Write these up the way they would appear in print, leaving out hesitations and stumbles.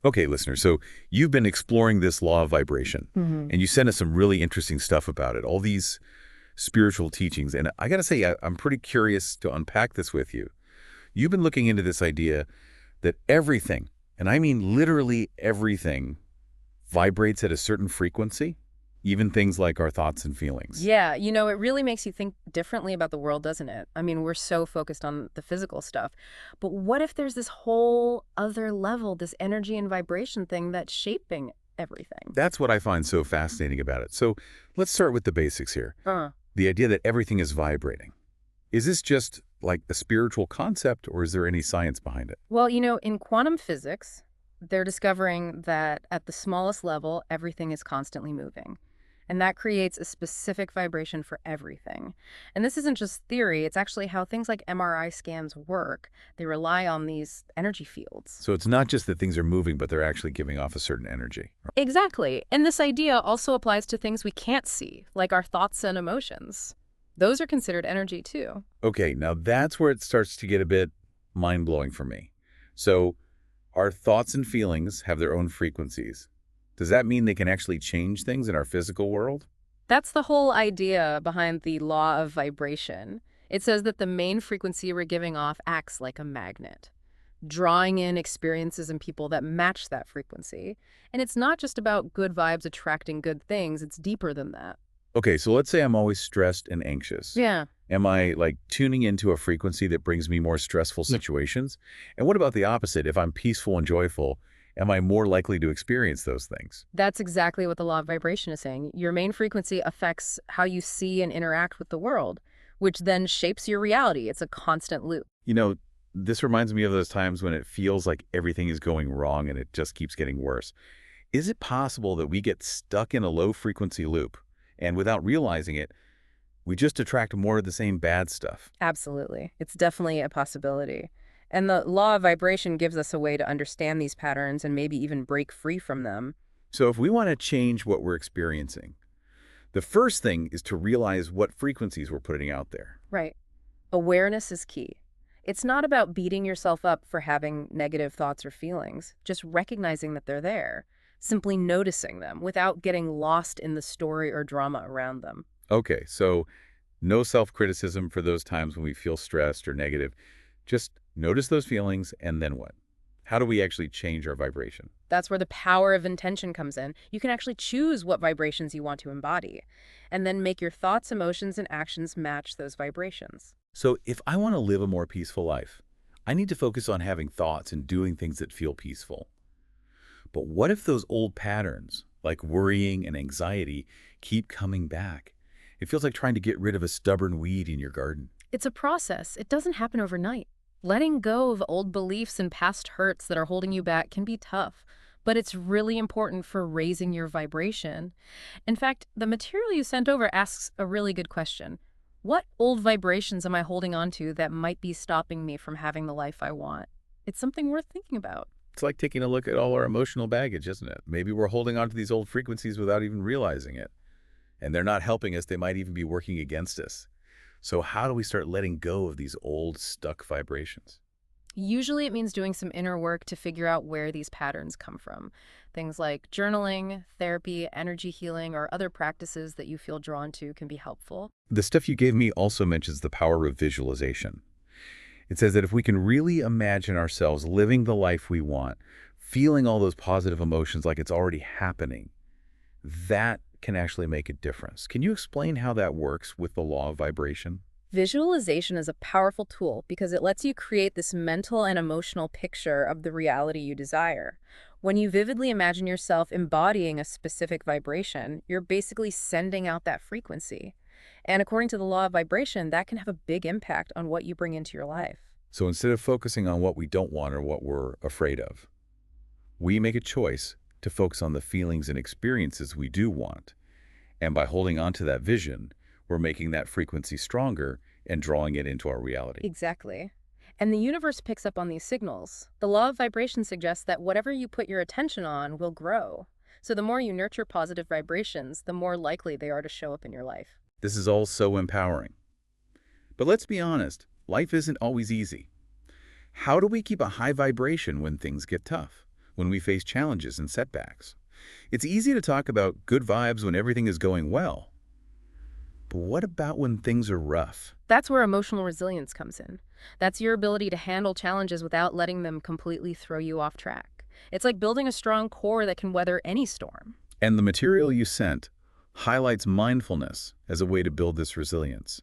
Okay, listener, so you've been exploring this law of vibration, Hmm. and you sent us some really interesting stuff about it, all these spiritual teachings. And I got to say, I'm pretty curious to unpack this with you. You've been looking into this idea that everything, and I mean literally everything, vibrates at a certain frequency, even things like our thoughts and feelings. Yeah, it really makes you think differently about the world, doesn't it? I mean, we're so focused on the physical stuff. But what if there's this whole other level, this energy and vibration thing that's shaping everything? That's what I find so fascinating about it. So let's start with the basics here. Uh, The idea that everything is vibrating. Is this just like a spiritual concept, or is there any science behind it? well, in quantum physics, they're discovering that at the smallest level, everything is constantly moving. And that creates a specific vibration for everything. And this isn't just theory, it's actually how things like MRI scans work. They rely on these energy fields. So it's not just that things are moving, but they're actually giving off a certain energy. Exactly. And this idea also applies to things we can't see, like our thoughts and emotions. Those are considered energy too. Okay, now that's where it starts to get a bit mind-blowing for me. So our thoughts and feelings have their own frequencies. Does that mean they can actually change things in our physical world? That's the whole idea behind the law of vibration. It says that the main frequency we're giving off acts like a magnet, drawing in experiences and people that match that frequency. And it's not just about good vibes attracting good things, it's deeper than that. Okay, so let's say I'm always stressed and anxious. Yeah. Am I like tuning into a frequency that brings me more stressful situations? And what about the opposite? If I'm peaceful and joyful, am I more likely to experience those things? That's exactly what the law of vibration is saying. Your main frequency affects how you see and interact with the world, which then shapes your reality. It's a constant loop. You know, this reminds me of those times when it feels like everything is going wrong and it just keeps getting worse. Is it possible that we get stuck in a low frequency loop and without realizing it, we just attract more of the same bad stuff? Absolutely. It's definitely a possibility. And the law of vibration gives us a way to understand these patterns and maybe even break free from them. So if we want to change what we're experiencing, the first thing is to realize what frequencies we're putting out there. Right. Awareness is key. It's not about beating yourself up for having negative thoughts or feelings, just recognizing that they're there, simply noticing them without getting lost in the story or drama around them. Okay, so no self-criticism for those times when we feel stressed or negative. Just notice those feelings and then what? How do we actually change our vibration? That's where the power of intention comes in. You can actually choose what vibrations you want to embody, and then make your thoughts, emotions, and actions match those vibrations. So if I want to live a more peaceful life, I need to focus on having thoughts and doing things that feel peaceful. But what if those old patterns, like worrying and anxiety, keep coming back? It feels like trying to get rid of a stubborn weed in your garden. It's a process. It doesn't happen overnight. Letting go of old beliefs and past hurts that are holding you back can be tough, but it's really important for raising your vibration. In fact, the material you sent over asks a really good question. What old vibrations am I holding on to that might be stopping me from having the life I want? It's something worth thinking about. It's like taking a look at all our emotional baggage, isn't it? Maybe we're holding on to these old frequencies without even realizing it. And they're not helping us. They might even be working against us. So how do we start letting go of these old, stuck vibrations? Usually it means doing some inner work to figure out where these patterns come from. Things like journaling, therapy, energy healing, or other practices that you feel drawn to can be helpful. The stuff you gave me also mentions the power of visualization. It says that if we can really imagine ourselves living the life we want, feeling all those positive emotions like it's already happening, that can actually make a difference. Can you explain how that works with the law of vibration? Visualization is a powerful tool because it lets you create this mental and emotional picture of the reality you desire. When you vividly imagine yourself embodying a specific vibration, you're basically sending out that frequency. And according to the law of vibration, that can have a big impact on what you bring into your life. So instead of focusing on what we don't want or what we're afraid of, we make a choice to focus on the feelings and experiences we do want. And by holding on to that vision, we're making that frequency stronger and drawing it into our reality. Exactly. And the universe picks up on these signals. The law of vibration suggests that whatever you put your attention on will grow. So the more you nurture positive vibrations, the more likely they are to show up in your life. This is all so empowering. But let's be honest, life isn't always easy. How do we keep a high vibration when things get tough? when we face challenges and setbacks. It's easy to talk about good vibes when everything is going well. But what about when things are rough? That's where emotional resilience comes in. That's your ability to handle challenges without letting them completely throw you off track. It's like building a strong core that can weather any storm. And the material you sent highlights mindfulness as a way to build this resilience.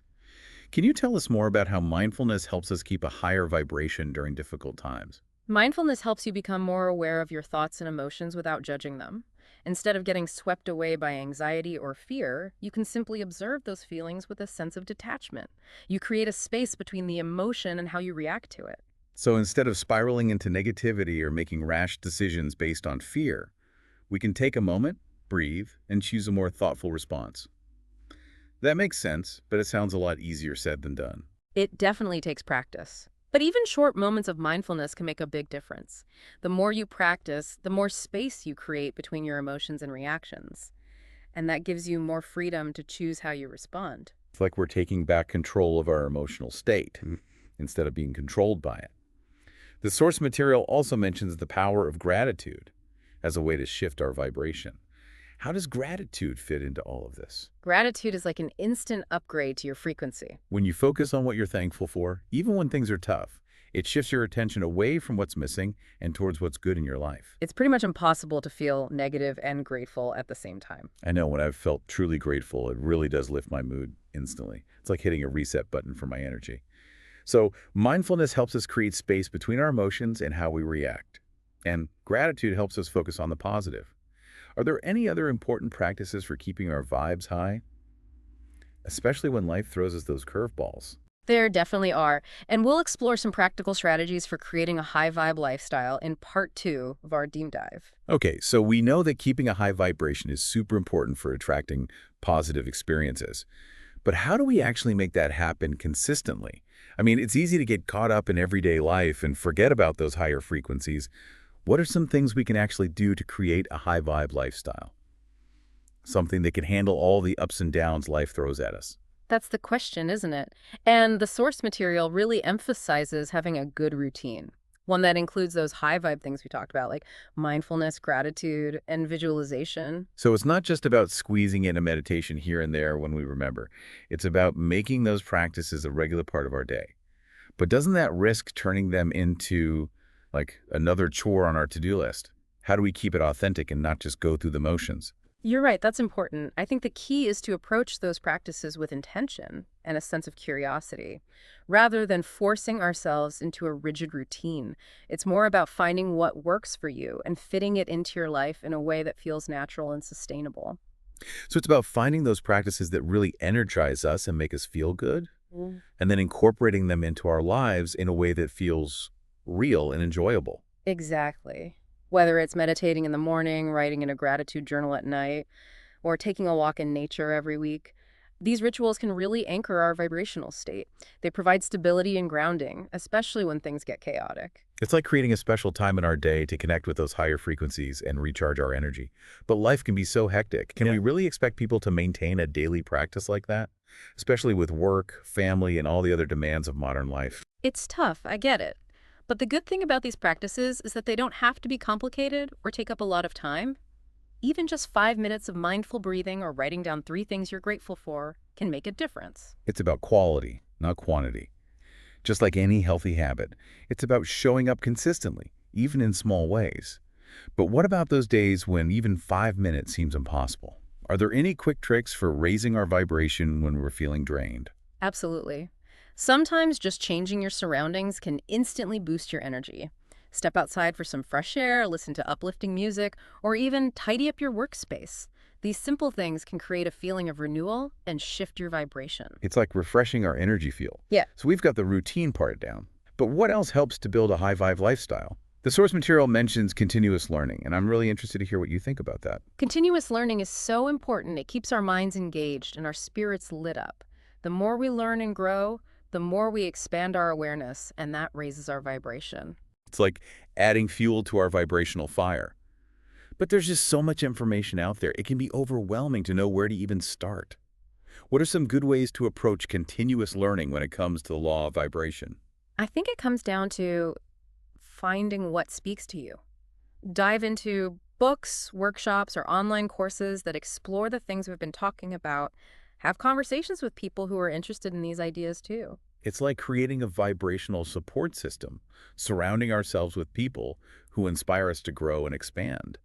Can you tell us more about how mindfulness helps us keep a higher vibration during difficult times? Mindfulness helps you become more aware of your thoughts and emotions without judging them. Instead of getting swept away by anxiety or fear, you can simply observe those feelings with a sense of detachment. You create a space between the emotion and how you react to it. So instead of spiraling into negativity or making rash decisions based on fear, we can take a moment, breathe, and choose a more thoughtful response. That makes sense, but it sounds a lot easier said than done. It definitely takes practice. But even short moments of mindfulness can make a big difference. The more you practice, the more space you create between your emotions and reactions. And that gives you more freedom to choose how you respond. It's like we're taking back control of our emotional state instead of being controlled by it. The source material also mentions the power of gratitude as a way to shift our vibration. How does gratitude fit into all of this? Gratitude is like an instant upgrade to your frequency. When you focus on what you're thankful for, even when things are tough, it shifts your attention away from what's missing and towards what's good in your life. It's pretty much impossible to feel negative and grateful at the same time. I know when I've felt truly grateful, it really does lift my mood instantly. It's like hitting a reset button for my energy. So mindfulness helps us create space between our emotions and how we react. And gratitude helps us focus on the positive. Are there any other important practices for keeping our vibes high? Especially when life throws us those curveballs. There definitely are, and we'll explore some practical strategies for creating a high vibe lifestyle in part 2 of our deep dive. Okay, so we know that keeping a high vibration is super important for attracting positive experiences. But how do we actually make that happen consistently? I mean, it's easy to get caught up in everyday life and forget about those higher frequencies. What are some things we can actually do to create a high vibe lifestyle? Something that can handle all the ups and downs life throws at us. That's the question, isn't it? And the source material really emphasizes having a good routine, one that includes those high vibe things we talked about, like mindfulness, gratitude, and visualization. So it's not just about squeezing in a meditation here and there when we remember. It's about making those practices a regular part of our day. But doesn't that risk turning them into like another chore on our to-do list? How do we keep it authentic and not just go through the motions? You're right, that's important. I think the key is to approach those practices with intention and a sense of curiosity, rather than forcing ourselves into a rigid routine. It's more about finding what works for you and fitting it into your life in a way that feels natural and sustainable. So it's about finding those practices that really energize us and make us feel good, and then incorporating them into our lives in a way that feels real and enjoyable. Exactly. Whether it's meditating in the morning, writing in a gratitude journal at night, or taking a walk in nature every week, these rituals can really anchor our vibrational state. They provide stability and grounding, especially when things get chaotic. It's like creating a special time in our day to connect with those higher frequencies and recharge our energy. But life can be so hectic. Can we really expect people to maintain a daily practice like that? Especially with work, family, and all the other demands of modern life. It's tough, I get it. But the good thing about these practices is that they don't have to be complicated or take up a lot of time. Even just 5 minutes of mindful breathing or writing down 3 things you're grateful for can make a difference. It's about quality, not quantity. Just like any healthy habit, it's about showing up consistently, even in small ways. But what about those days when even 5 minutes seems impossible? Are there any quick tricks for raising our vibration when we're feeling drained? Absolutely. Sometimes just changing your surroundings can instantly boost your energy. Step outside for some fresh air, listen to uplifting music, or even tidy up your workspace. These simple things can create a feeling of renewal and shift your vibration. It's like refreshing our energy field. Yeah. So we've got the routine part down. But what else helps to build a high vibe lifestyle? The source material mentions continuous learning, and I'm really interested to hear what you think about that. Continuous learning is so important. It keeps our minds engaged and our spirits lit up. The more we learn and grow, the more we expand our awareness, and that raises our vibration. It's like adding fuel to our vibrational fire. But there's just so much information out there, it can be overwhelming to know where to even start. What are some good ways to approach continuous learning when it comes to the law of vibration? I think it comes down to finding what speaks to you. Dive into books, workshops, or online courses that explore the things we've been talking about. Have conversations with people who are interested in these ideas too. It's like creating a vibrational support system, surrounding ourselves with people who inspire us to grow and expand.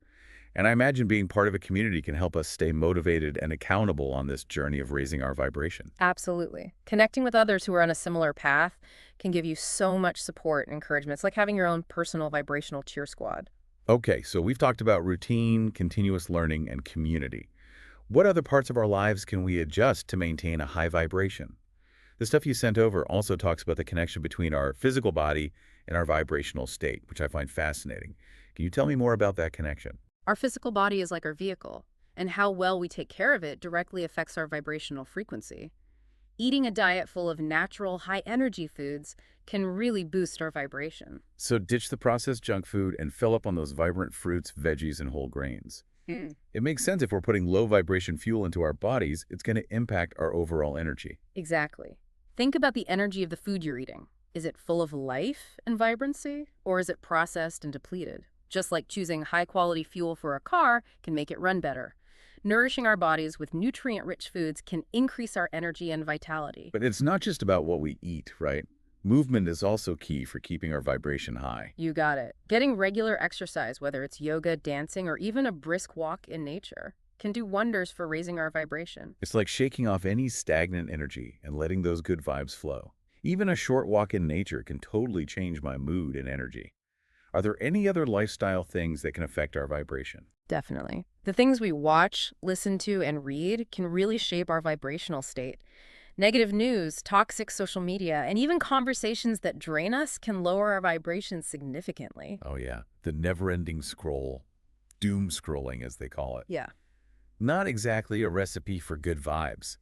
And I imagine being part of a community can help us stay motivated and accountable on this journey of raising our vibration. Absolutely. Connecting with others who are on a similar path can give you so much support and encouragement. It's like having your own personal vibrational cheer squad. Okay, so we've talked about routine, continuous learning, and community. What other parts of our lives can we adjust to maintain a high vibration? The stuff you sent over also talks about the connection between our physical body and our vibrational state, which I find fascinating. Can you tell me more about that connection? Our physical body is like our vehicle, and how well we take care of it directly affects our vibrational frequency. Eating a diet full of natural, high-energy foods can really boost our vibration. So ditch the processed junk food and fill up on those vibrant fruits, veggies, and whole grains. It makes sense if we're putting low vibration fuel into our bodies, it's going to impact our overall energy. Exactly. Think about the energy of the food you're eating. Is it full of life and vibrancy, or is it processed and depleted? Just like choosing high-quality fuel for a car can make it run better. Nourishing our bodies with nutrient-rich foods can increase our energy and vitality. But it's not just about what we eat, right? Movement is also key for keeping our vibration high. You got it. Getting regular exercise, whether it's yoga, dancing, or even a brisk walk in nature, can do wonders for raising our vibration. It's like shaking off any stagnant energy and letting those good vibes flow. Even a short walk in nature can totally change my mood and energy. Are there any other lifestyle things that can affect our vibration? Definitely. The things we watch, listen to, and read can really shape our vibrational state. Negative news, toxic social media, and even conversations that drain us can lower our vibrations significantly. Oh yeah, the never-ending scroll, doom scrolling as they call it. Yeah. Not exactly a recipe for good vibes.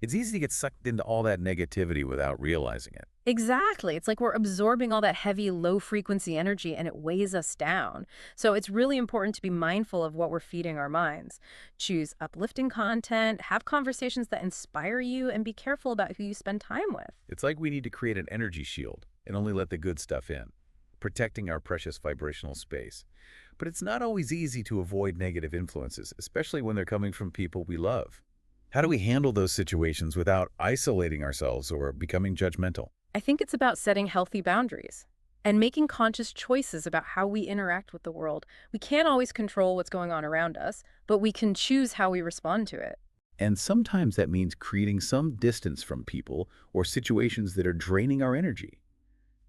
It's easy to get sucked into all that negativity without realizing it. Exactly. It's like we're absorbing all that heavy, low-frequency energy and it weighs us down. So it's really important to be mindful of what we're feeding our minds. Choose uplifting content, have conversations that inspire you, and be careful about who you spend time with. It's like we need to create an energy shield and only let the good stuff in, protecting our precious vibrational space. But it's not always easy to avoid negative influences, especially when they're coming from people we love. How do we handle those situations without isolating ourselves or becoming judgmental? I think it's about setting healthy boundaries and making conscious choices about how we interact with the world. We can't always control what's going on around us, but we can choose how we respond to it. And sometimes that means creating some distance from people or situations that are draining our energy,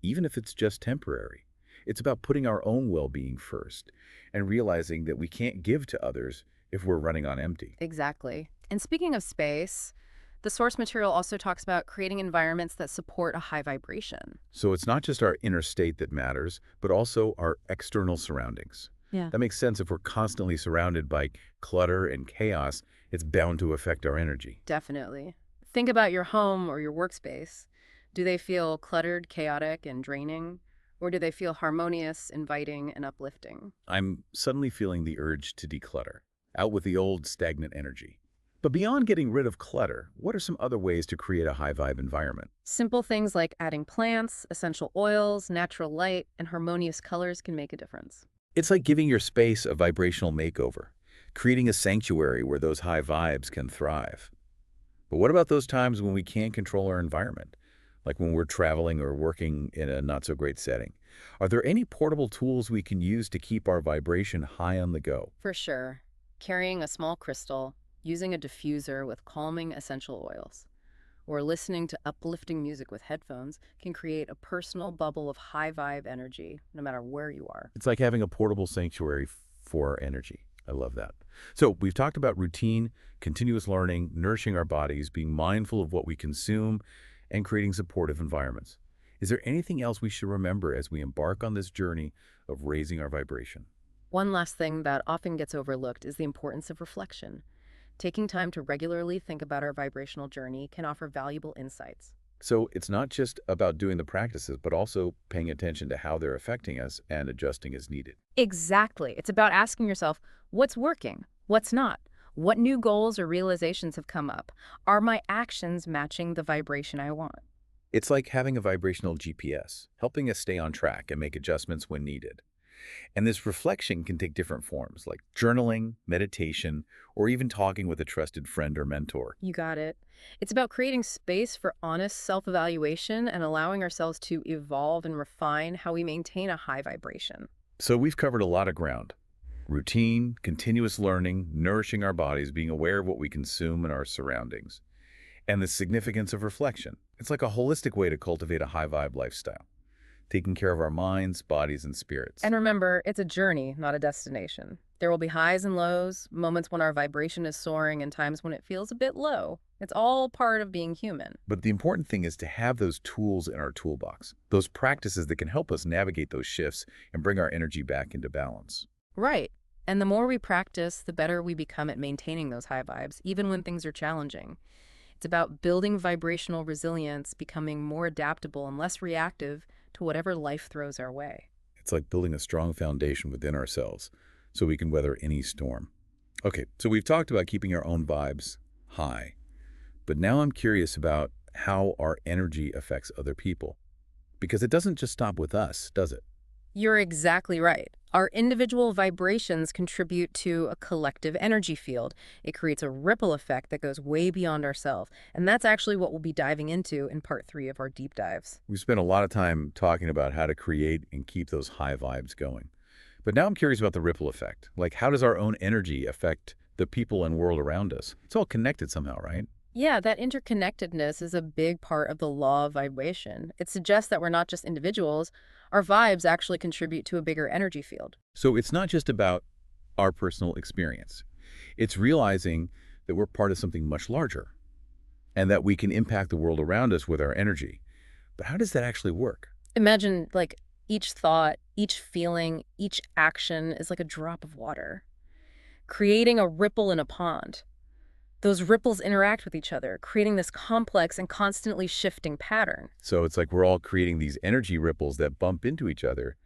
even if it's just temporary. It's about putting our own well-being first and realizing that we can't give to others if we're running on empty. Exactly. And speaking of space, the source material also talks about creating environments that support a high vibration. So it's not just our inner state that matters, but also our external surroundings. Yeah. That makes sense. If we're constantly surrounded by clutter and chaos, it's bound to affect our energy. Definitely. Think about your home or your workspace. Do they feel cluttered, chaotic, and draining? Or do they feel harmonious, inviting, and uplifting? I'm suddenly feeling the urge to declutter, out with the old stagnant energy. But beyond getting rid of clutter, what are some other ways to create a high vibe environment? Simple things like adding plants, essential oils, natural light, and harmonious colors can make a difference. It's like giving your space a vibrational makeover, creating a sanctuary where those high vibes can thrive. But what about those times when we can't control our environment, like when we're traveling or working in a not-so-great setting? Are there any portable tools we can use to keep our vibration high on the go? For sure. Carrying a small crystal, using a diffuser with calming essential oils, or listening to uplifting music with headphones can create a personal bubble of high vibe energy, no matter where you are. It's like having a portable sanctuary for our energy. I love that. So we've talked about routine, continuous learning, nourishing our bodies, being mindful of what we consume, and creating supportive environments. Is there anything else we should remember as we embark on this journey of raising our vibration? One last thing that often gets overlooked is the importance of reflection. Taking time to regularly think about our vibrational journey can offer valuable insights. So it's not just about doing the practices, but also paying attention to how they're affecting us and adjusting as needed. Exactly. It's about asking yourself, what's working? What's not? What new goals or realizations have come up? Are my actions matching the vibration I want? It's like having a vibrational GPS, helping us stay on track and make adjustments when needed. And this reflection can take different forms, like journaling, meditation, or even talking with a trusted friend or mentor. You got it. It's about creating space for honest self-evaluation and allowing ourselves to evolve and refine how we maintain a high vibration. So we've covered a lot of ground. Routine, continuous learning, nourishing our bodies, being aware of what we consume in our surroundings, and the significance of reflection. It's like a holistic way to cultivate a high vibe lifestyle, taking care of our minds, bodies, and spirits. And remember, it's a journey, not a destination. There will be highs and lows, moments when our vibration is soaring and times when it feels a bit low. It's all part of being human. But the important thing is to have those tools in our toolbox, those practices that can help us navigate those shifts and bring our energy back into balance. Right. And the more we practice, the better we become at maintaining those high vibes, even when things are challenging. It's about building vibrational resilience, becoming more adaptable and less reactive to whatever life throws our way. It's like building a strong foundation within ourselves so we can weather any storm. Okay, so we've talked about keeping our own vibes high, but now I'm curious about how our energy affects other people. Because it doesn't just stop with us, does it? You're exactly right. Our individual vibrations contribute to a collective energy field. It creates a ripple effect that goes way beyond ourselves. And that's actually what we'll be diving into in part 3 of our deep dives. We've spent a lot of time talking about how to create and keep those high vibes going. But now I'm curious about the ripple effect. Like, how does our own energy affect the people and world around us? It's all connected somehow, right? Yeah, that interconnectedness is a big part of the law of vibration. It suggests that we're not just individuals. Our vibes actually contribute to a bigger energy field. So it's not just about our personal experience. It's realizing that we're part of something much larger and that we can impact the world around us with our energy. But how does that actually work? Imagine, like, each thought, each feeling, each action is like a drop of water, creating a ripple in a pond. Those ripples interact with each other, creating this complex and constantly shifting pattern. So it's like we're all creating these energy ripples that bump into each other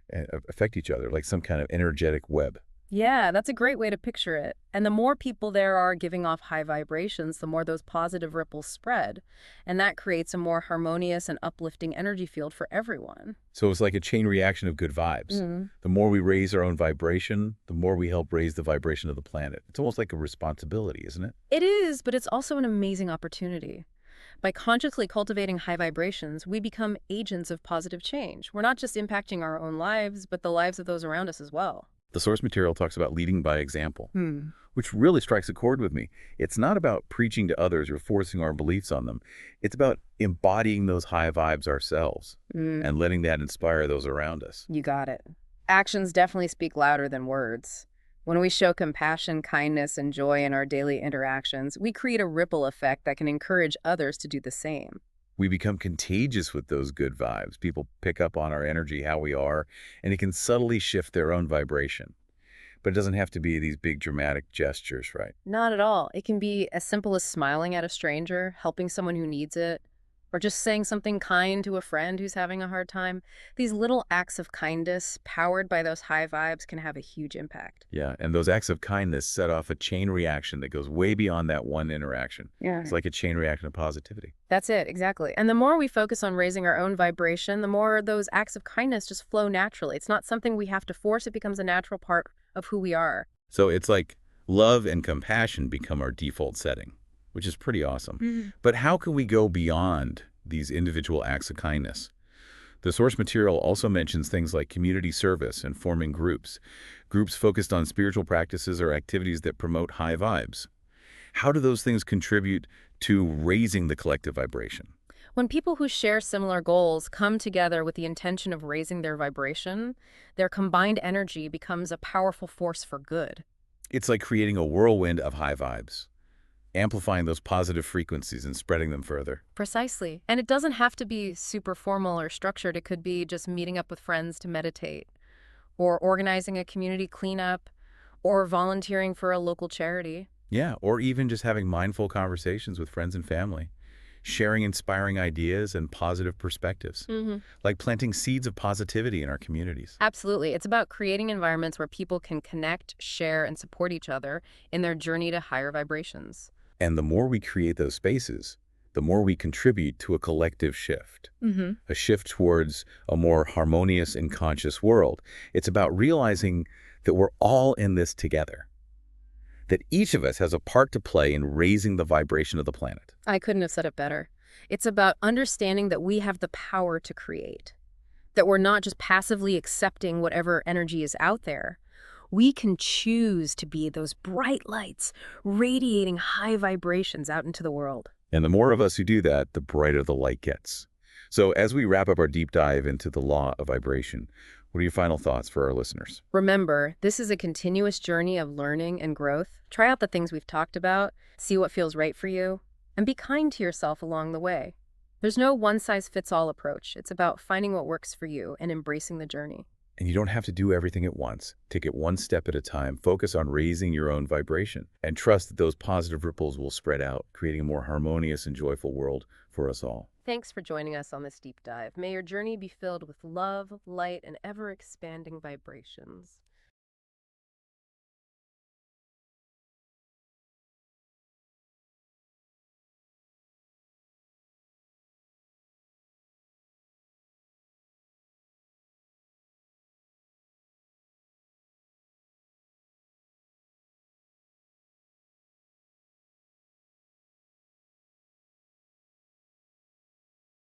and affect each other, like some kind of energetic web. Yeah, that's a great way to picture it. And the more people there are giving off high vibrations, the more those positive ripples spread. And that creates a more harmonious and uplifting energy field for everyone. So it's like a chain reaction of good vibes. The more we raise our own vibration, the more we help raise the vibration of the planet. It's almost like a responsibility, isn't it? It is, but it's also an amazing opportunity. By consciously cultivating high vibrations, we become agents of positive change. We're not just impacting our own lives, but the lives of those around us as well. The source material talks about leading by example, which really strikes a chord with me. It's not about preaching to others or forcing our beliefs on them. It's about embodying those high vibes ourselves and letting that inspire those around us. You got it. Actions definitely speak louder than words. When we show compassion, kindness, and joy in our daily interactions, we create a ripple effect that can encourage others to do the same. We become contagious with those good vibes. People pick up on our energy, how we are, and it can subtly shift their own vibration. But it doesn't have to be these big dramatic gestures, right? Not at all. It can be as simple as smiling at a stranger, helping someone who needs it, or just saying something kind to a friend who's having a hard time. These little acts of kindness, powered by those high vibes, can have a huge impact. Yeah, and those acts of kindness set off a chain reaction that goes way beyond that one interaction. Yeah. It's like a chain reaction of positivity. That's it, exactly. And the more we focus on raising our own vibration, the more those acts of kindness just flow naturally. It's not something we have to force. It becomes a natural part of who we are. So it's like love and compassion become our default setting, which is pretty awesome. But how can we go beyond these individual acts of kindness? The source material also mentions things like community service and forming groups focused on spiritual practices or activities that promote high vibes. How do those things contribute to raising the collective vibration? When people who share similar goals come together with the intention of raising their vibration, their combined energy becomes a powerful force for good. It's like creating a whirlwind of high vibes, amplifying those positive frequencies and spreading them further. Precisely. And it doesn't have to be super formal or structured. It could be just meeting up with friends to meditate, or organizing a community cleanup, or volunteering for a local charity. Yeah, or even just having mindful conversations with friends and family, sharing inspiring ideas and positive perspectives, like planting seeds of positivity in our communities. Absolutely. It's about creating environments where people can connect, share, and support each other in their journey to higher vibrations. And the more we create those spaces, the more we contribute to a collective shift, Mm-hmm. a shift towards a more harmonious and conscious world. It's about realizing that we're all in this together, that each of us has a part to play in raising the vibration of the planet. I couldn't have said it better. It's about understanding that we have the power to create, that we're not just passively accepting whatever energy is out there. We can choose to be those bright lights, radiating high vibrations out into the world. And the more of us who do that, the brighter the light gets. So as we wrap up our deep dive into the law of vibration, what are your final thoughts for our listeners? Remember, this is a continuous journey of learning and growth. Try out the things we've talked about, see what feels right for you, and be kind to yourself along the way. There's no one-size-fits-all approach. It's about finding what works for you and embracing the journey. And you don't have to do everything at once. Take it one step at a time. Focus on raising your own vibration and trust that those positive ripples will spread out, creating a more harmonious and joyful world for us all. Thanks for joining us on this deep dive. May your journey be filled with love, light, and ever-expanding vibrations.